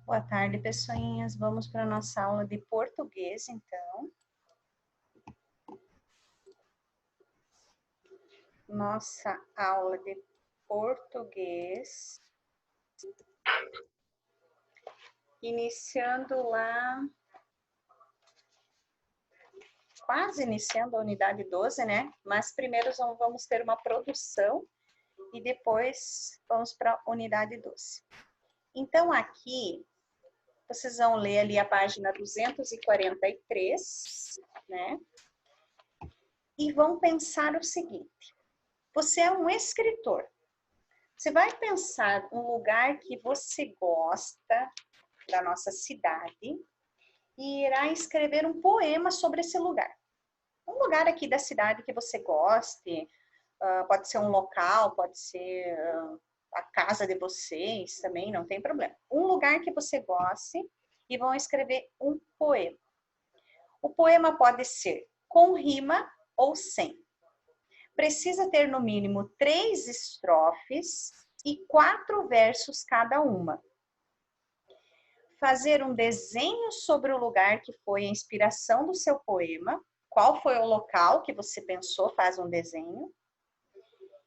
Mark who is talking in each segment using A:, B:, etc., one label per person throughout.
A: Boa tarde, pessoinhas. Vamos para a nossa aula de português, então. Nossa aula de português. Iniciando lá, quase iniciando a unidade 12, né? Mas primeiro vamos ter uma produção e depois vamos para a unidade 12. Então, aqui, vocês vão ler ali a página 243, né? E vão pensar o seguinte: você é um escritor. Você vai pensar um lugar que você gosta da nossa cidade e irá escrever um poema sobre esse lugar. Um lugar aqui da cidade que você goste, pode ser um local, pode ser a casa de vocês também, não tem problema. Um lugar que você goste e vão escrever um poema. O poema pode ser com rima ou sem. Precisa ter no mínimo 3 estrofes e 4 versos cada uma. Fazer um desenho sobre o lugar que foi a inspiração do seu poema. Qual foi o local que você pensou, faz um desenho.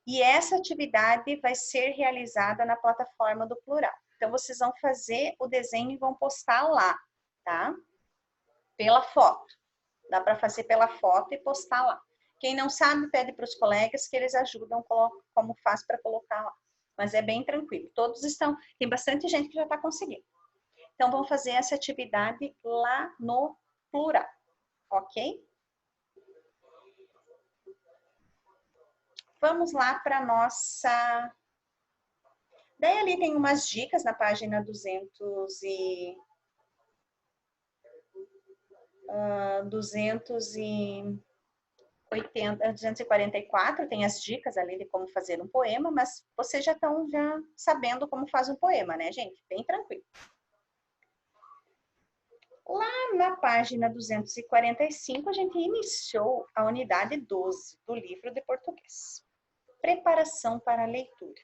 A: E essa atividade vai ser realizada na plataforma do Plural. Então, vocês vão fazer o desenho e vão postar lá, tá? Pela foto. Dá para fazer pela foto e postar lá. Quem não sabe, pede para os colegas que eles ajudam como faz para colocar lá. Mas é bem tranquilo. Todos estão... Tem bastante gente que já está conseguindo. Então, vamos fazer essa atividade lá no Plural. Ok? Vamos lá para a nossa... Daí ali tem umas dicas na página 244, tem as dicas ali de como fazer um poema, mas vocês já estão sabendo como faz um poema, né, gente? Bem tranquilo. Lá na página 245, a gente iniciou a unidade 12 do livro de português. Preparação para a leitura.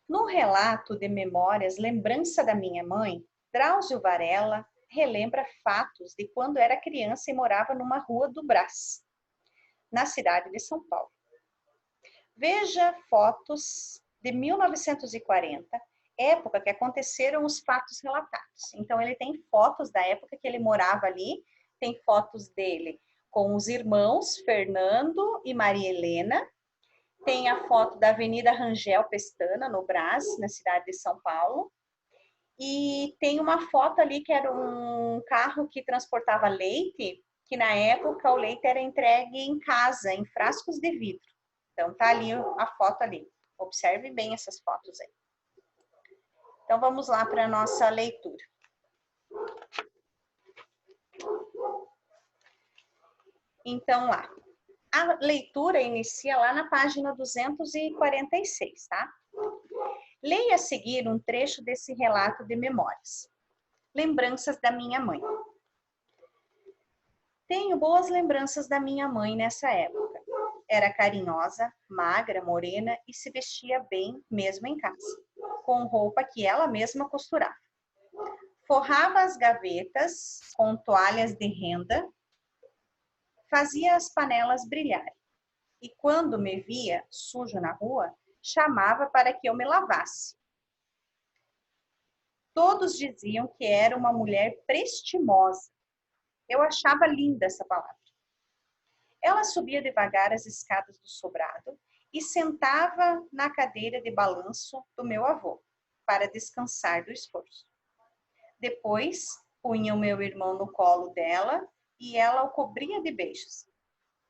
A: No relato de Memórias, Lembrança da Minha Mãe, Drauzio Varela relembra fatos de quando era criança e morava numa rua do Brás, na cidade de São Paulo. Veja fotos de 1940, época que aconteceram os fatos relatados. Então, ele tem fotos da época que ele morava ali, tem fotos dele com os irmãos Fernando e Maria Helena, tem a foto da Avenida Rangel Pestana, no Brás, na cidade de São Paulo. E tem uma foto ali que era um carro que transportava leite, que na época o leite era entregue em casa, em frascos de vidro. Então, tá ali a foto ali. Observe bem essas fotos aí. Então, vamos lá para a nossa leitura. Então, lá. A leitura inicia lá na página 246, tá? Leia a seguir um trecho desse relato de memórias. Lembranças da minha mãe. Tenho boas lembranças da minha mãe nessa época. Era carinhosa, magra, morena e se vestia bem mesmo em casa, com roupa que ela mesma costurava. Forrava as gavetas com toalhas de renda, fazia as panelas brilharem. E quando me via sujo na rua, chamava para que eu me lavasse. Todos diziam que era uma mulher prestimosa. Eu achava linda essa palavra. Ela subia devagar as escadas do sobrado e sentava na cadeira de balanço do meu avô, para descansar do esforço. Depois, punha o meu irmão no colo dela e ela o cobria de beijos.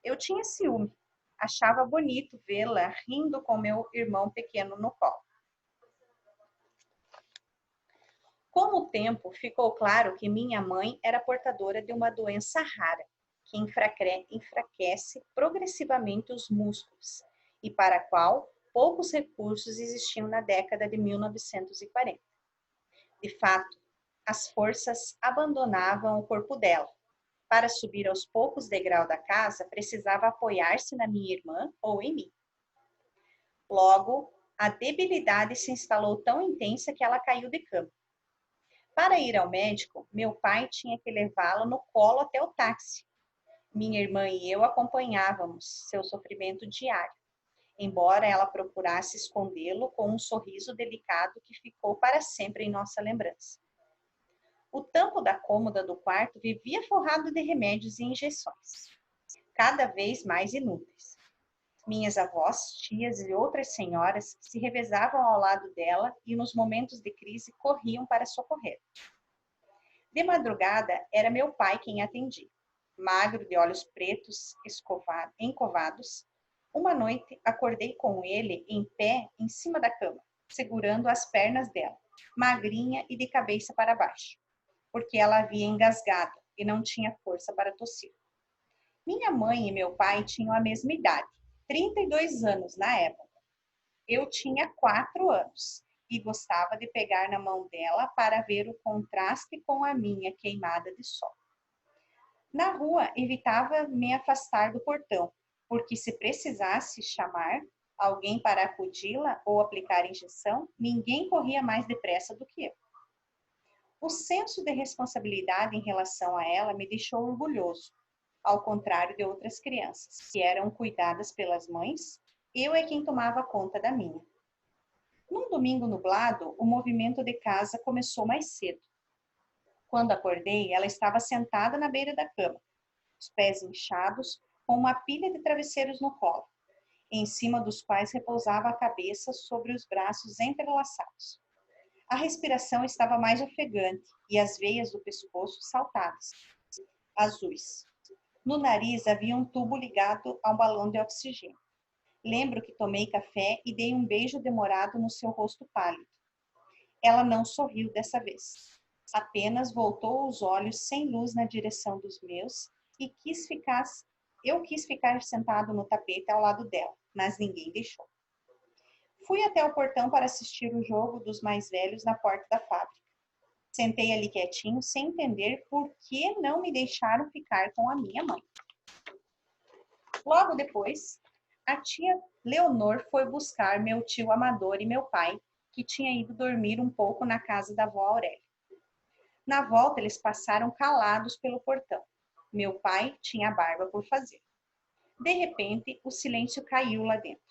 A: Eu tinha ciúme. Achava bonito vê-la rindo com meu irmão pequeno no colo. Com o tempo, ficou claro que minha mãe era portadora de uma doença rara, que enfraquece progressivamente os músculos e para a qual poucos recursos existiam na década de 1940. De fato, as forças abandonavam o corpo dela Para subir aos poucos degraus da casa, precisava apoiar-se na minha irmã ou em mim. Logo, a debilidade se instalou tão intensa que ela caiu de cama. Para ir ao médico, meu pai tinha que levá-la no colo até o táxi. Minha irmã e eu acompanhávamos seu sofrimento diário, embora ela procurasse escondê-lo com um sorriso delicado que ficou para sempre em nossa lembrança. O tampo da cômoda do quarto vivia forrado de remédios e injeções, cada vez mais inúteis. Minhas avós, tias e outras senhoras se revezavam ao lado dela e, nos momentos de crise, corriam para socorrer. De madrugada, era meu pai quem atendia. Magro, de olhos pretos, encovados. Uma noite, acordei com ele em pé em cima da cama, segurando as pernas dela, magrinha e de cabeça para baixo, porque ela havia engasgado e não tinha força para tossir. Minha mãe e meu pai tinham a mesma idade, 32 anos na época. Eu tinha 4 anos e gostava de pegar na mão dela para ver o contraste com a minha queimada de sol. Na rua, evitava me afastar do portão, porque se precisasse chamar alguém para acudi-la ou aplicar injeção, ninguém corria mais depressa do que eu. O senso de responsabilidade em relação a ela me deixou orgulhoso, ao contrário de outras crianças, que eram cuidadas pelas mães, eu é quem tomava conta da minha. Num domingo nublado, o movimento de casa começou mais cedo. Quando acordei, ela estava sentada na beira da cama, os pés inchados, com uma pilha de travesseiros no colo, em cima dos quais repousava a cabeça sobre os braços entrelaçados. A respiração estava mais ofegante e as veias do pescoço saltadas, azuis. No nariz havia um tubo ligado a um balão de oxigênio. Lembro que tomei café e dei um beijo demorado no seu rosto pálido. Ela não sorriu dessa vez. Apenas voltou os olhos sem luz na direção dos meus e eu quis ficar sentado no tapete ao lado dela, mas ninguém deixou. Fui até o portão para assistir o jogo dos mais velhos na porta da fábrica. Sentei ali quietinho, sem entender por que não me deixaram ficar com a minha mãe. Logo depois, a tia Leonor foi buscar meu tio Amador e meu pai, que tinha ido dormir um pouco na casa da avó Aurélia. Na volta, eles passaram calados pelo portão. Meu pai tinha barba por fazer. De repente, o silêncio caiu lá dentro.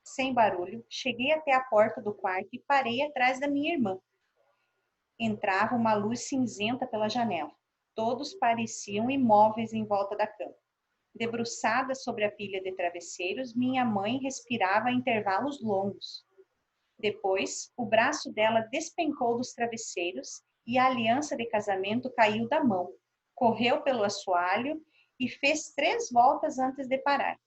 A: Sem barulho, cheguei até a porta do quarto e parei atrás da minha irmã. Entrava uma luz cinzenta pela janela. Todos pareciam imóveis em volta da cama. Debruçada sobre a pilha de travesseiros, minha mãe respirava a intervalos longos. Depois, o braço dela despencou dos travesseiros e a aliança de casamento caiu da mão. Correu pelo assoalho e fez 3 voltas antes de parar.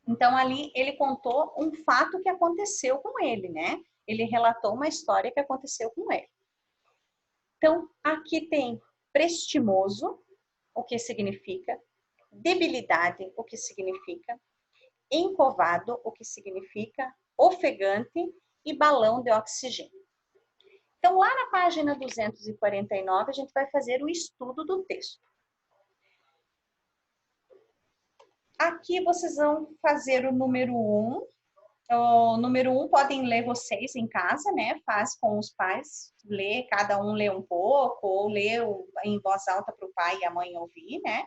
A: Então, ali ele contou um fato que aconteceu com ele, né? Ele relatou uma história que aconteceu com ele. Então, aqui tem prestimoso, o que significa, debilidade, o que significa, encovado, o que significa, ofegante e balão de oxigênio. Então, lá na página 249, a gente vai fazer o estudo do texto. Aqui vocês vão fazer o número 1. O número 1 podem ler vocês em casa, né? Faz com os pais, cada um lê um pouco, ou lê em voz alta para o pai e a mãe ouvir, né?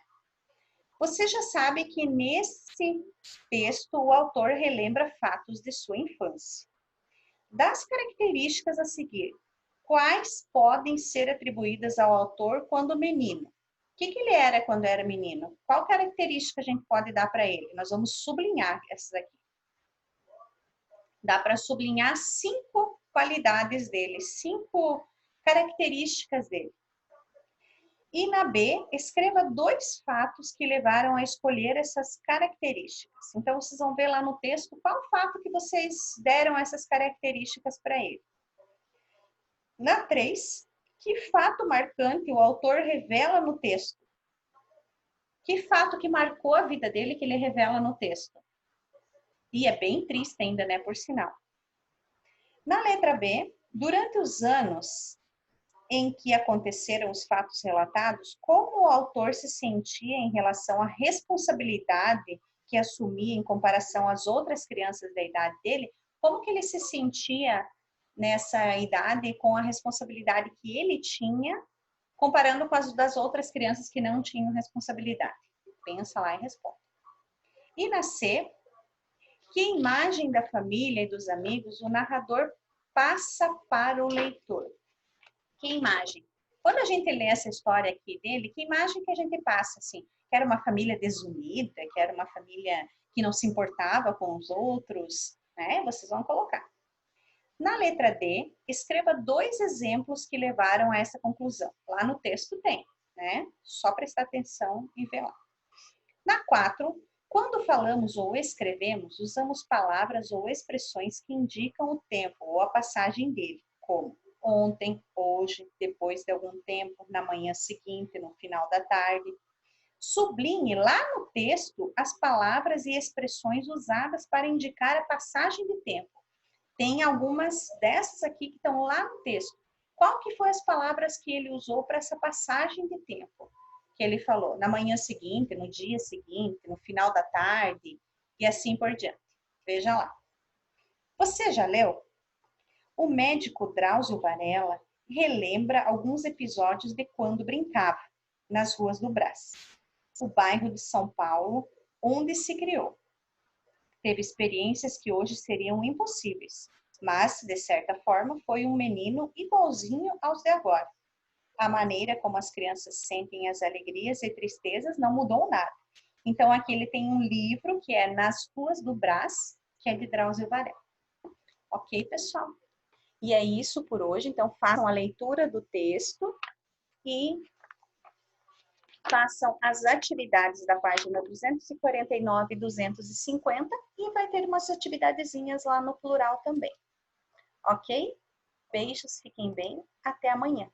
A: Você já sabe que nesse texto o autor relembra fatos de sua infância. Das características a seguir, quais podem ser atribuídas ao autor quando menino? O que ele era quando era menino? Qual característica a gente pode dar para ele? Nós vamos sublinhar essas aqui. Dá para sublinhar 5 qualidades dele, 5 características dele. E na B, escreva 2 fatos que levaram a escolher essas características. Então, vocês vão ver lá no texto qual fato que vocês deram essas características para ele. Na 3, que fato marcante o autor revela no texto? Que fato que marcou a vida dele que ele revela no texto? E é bem triste ainda, né, por sinal. Na letra B, durante os anos em que aconteceram os fatos relatados, como o autor se sentia em relação à responsabilidade que assumia em comparação às outras crianças da idade dele, como que ele se sentia nessa idade com a responsabilidade que ele tinha, comparando com as das outras crianças que não tinham responsabilidade. Pensa lá e responde. E na C, que imagem da família e dos amigos o narrador passa para o leitor? Que imagem? Quando a gente lê essa história aqui dele, que imagem que a gente passa, assim? Que era uma família desunida, que era uma família que não se importava com os outros, né? Vocês vão colocar. Na letra D, escreva 2 exemplos que levaram a essa conclusão. Lá no texto tem, né? Só prestar atenção e ver lá. Na 4, quando falamos ou escrevemos, usamos palavras ou expressões que indicam o tempo ou a passagem dele, como ontem, hoje, depois de algum tempo, na manhã seguinte, no final da tarde. Sublinhe lá no texto as palavras e expressões usadas para indicar a passagem de tempo. Tem algumas dessas aqui que estão lá no texto. Qual que foi as palavras que ele usou para essa passagem de tempo? Que ele falou na manhã seguinte, no dia seguinte, no final da tarde e assim por diante. Veja lá. Você já leu? O médico Drauzio Varela relembra alguns episódios de quando brincava nas ruas do Brás, o bairro de São Paulo, onde se criou. Teve experiências que hoje seriam impossíveis, mas, de certa forma, foi um menino igualzinho aos de agora. A maneira como as crianças sentem as alegrias e tristezas não mudou nada. Então, aqui ele tem um livro que é Nas Ruas do Brás, que é de Drauzio Varela. Ok, pessoal? E é isso por hoje. Então, façam a leitura do texto e façam as atividades da página 249 e 250 e vai ter umas atividadezinhas lá no plural também. Ok? Beijos, fiquem bem. Até amanhã.